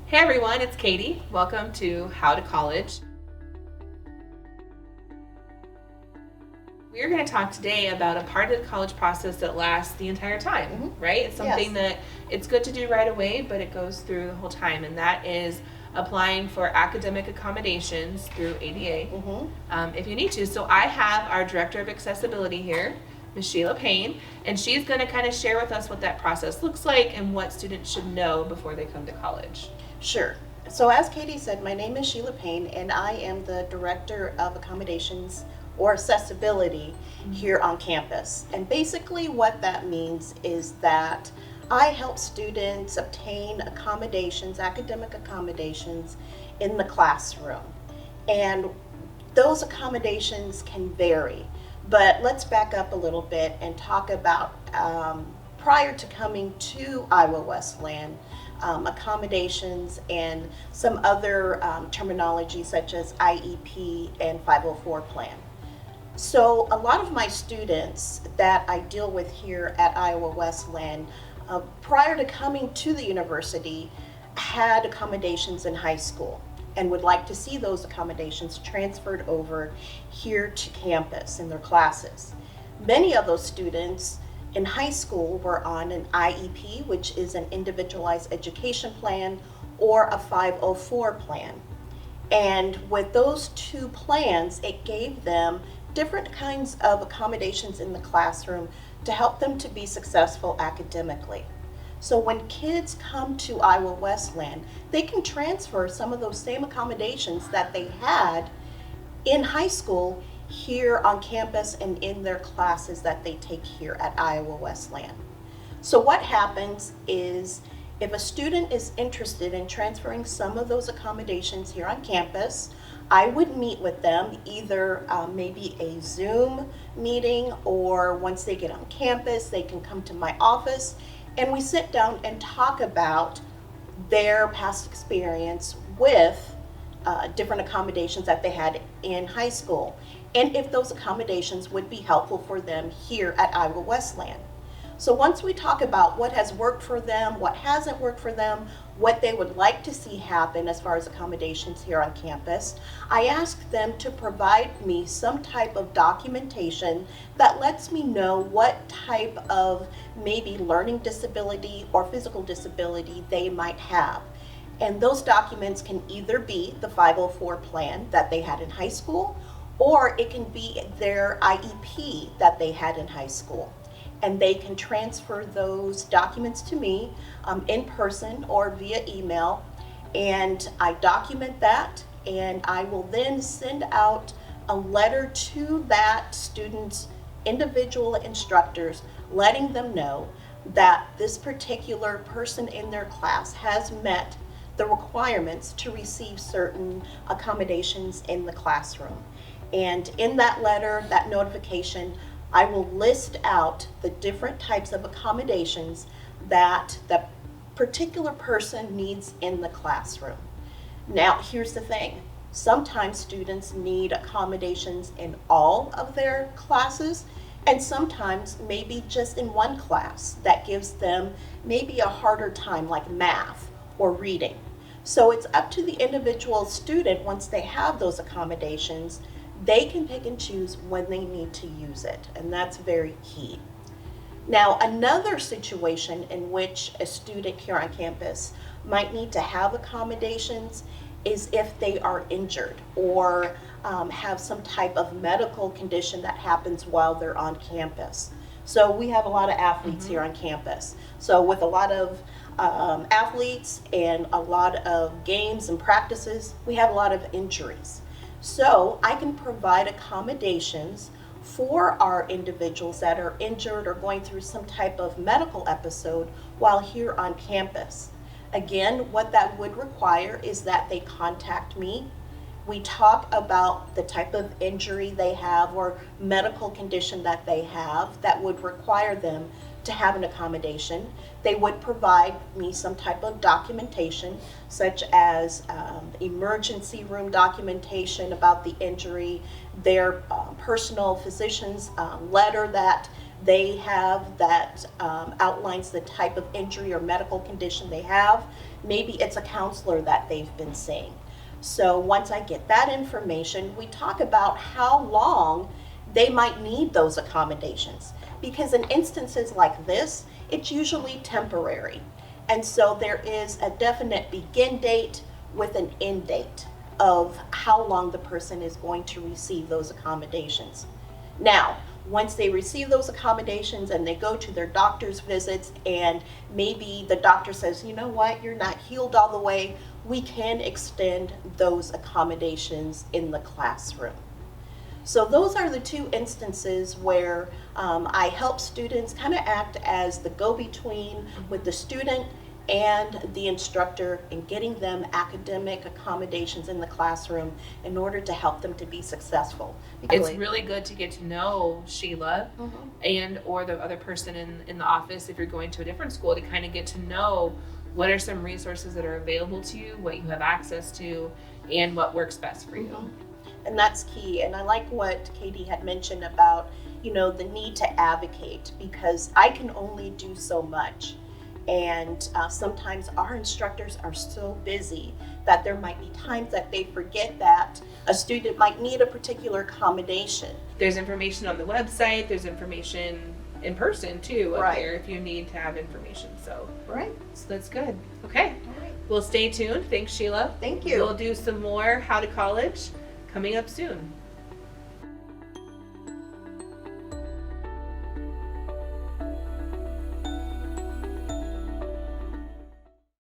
Hey everyone, it's Katie. Welcome to How to College. We're going to talk today about a part of the college process that lasts the entire time, right? It's something that it's good to do right away, but it goes through the whole time, and that is applying for academic accommodations through ADA if you need to. So I have our Director of Accessibility here, Ms. Sheila Payne, and she's going to kind of share with us what that process looks like and what students should know before they come to college. Sure. So as Katie said, my name is Sheila Payne, and I am the Director of Accommodations or Accessibility here on campus. And basically what that means is that I help students obtain accommodations, academic accommodations in the classroom. And those accommodations can vary. But let's back up a little bit and talk about prior to coming to Iowa Wesleyan, accommodations and some other terminology such as IEP and 504 plan. So a lot of my students that I deal with here at Iowa Wesleyan, prior to coming to the university, had accommodations in high school and would like to see those accommodations transferred over here to campus in their classes. Many of those students in high school were on an IEP, which is an individualized education plan, or a 504 plan. And with those two plans, it gave them different kinds of accommodations in the classroom to help them to be successful academically. So when kids come to Iowa Wesleyan, they can transfer some of those same accommodations that they had in high school here on campus and in their classes that they take here at Iowa Wesleyan. So what happens is if a student is interested in transferring some of those accommodations here on campus, I would meet with them either maybe a Zoom meeting, or once they get on campus, they can come to my office and we sit down and talk about their past experience with different accommodations that they had in high school, and if those accommodations would be helpful for them here at Iowa Wesleyan. So once we talk about what has worked for them, what hasn't worked for them, what they would like to see happen as far as accommodations here on campus, I ask them to provide me some type of documentation that lets me know what type of maybe learning disability or physical disability they might have. And those documents can either be the 504 plan that they had in high school, or it can be their IEP that they had in high school. And they can transfer those documents to me in person or via email, and I document that, and I will then send out a letter to that student's individual instructors letting them know that this particular person in their class has met the requirements to receive certain accommodations in the classroom. And in that letter, that notification, I will list out the different types of accommodations that the particular person needs in the classroom. Now, here's the thing. Sometimes students need accommodations in all of their classes, and sometimes maybe just in one class that gives them maybe a harder time, like math or reading. So it's up to the individual student, once they have those accommodations, they can pick and choose when they need to use it, and that's very key. Now, another situation in which a student here on campus might need to have accommodations is if they are injured or have some type of medical condition that happens while they're on campus. So we have a lot of athletes here on campus. So with a lot of athletes and a lot of games and practices, we have a lot of injuries. So I can provide accommodations for our individuals that are injured or going through some type of medical episode while here on campus. Again, what that would require is that they contact me. We talk about the type of injury they have or medical condition that they have that would require them to have an accommodation. They would provide me some type of documentation, such as emergency room documentation about the injury, their personal physician's letter that they have that outlines the type of injury or medical condition they have. Maybe it's a counselor that they've been seeing. So once I get that information, we talk about how long they might need those accommodations. Because in instances like this, it's usually temporary. And so there is a definite begin date with an end date of how long the person is going to receive those accommodations. Now, once they receive those accommodations and they go to their doctor's visits and maybe the doctor says, you know what, you're not healed all the way, we can extend those accommodations in the classroom. So those are the two instances where I help students kind of act as the go-between with the student and the instructor in getting them academic accommodations in the classroom in order to help them to be successful. It's really good to get to know Sheila and or the other person in the office if you're going to a different school, to kind of get to know what are some resources that are available to you, what you have access to, and what works best for you. And that's key. And I like what Katie had mentioned about, you know, the need to advocate, because I can only do so much. And sometimes our instructors are so busy that there might be times that they forget that a student might need a particular accommodation. There's information on the website, there's information in person too up there if you need to have information. So that's good. Okay. All right. We'll stay tuned. Thanks, Sheila. Thank you. We'll do some more How to College coming up soon.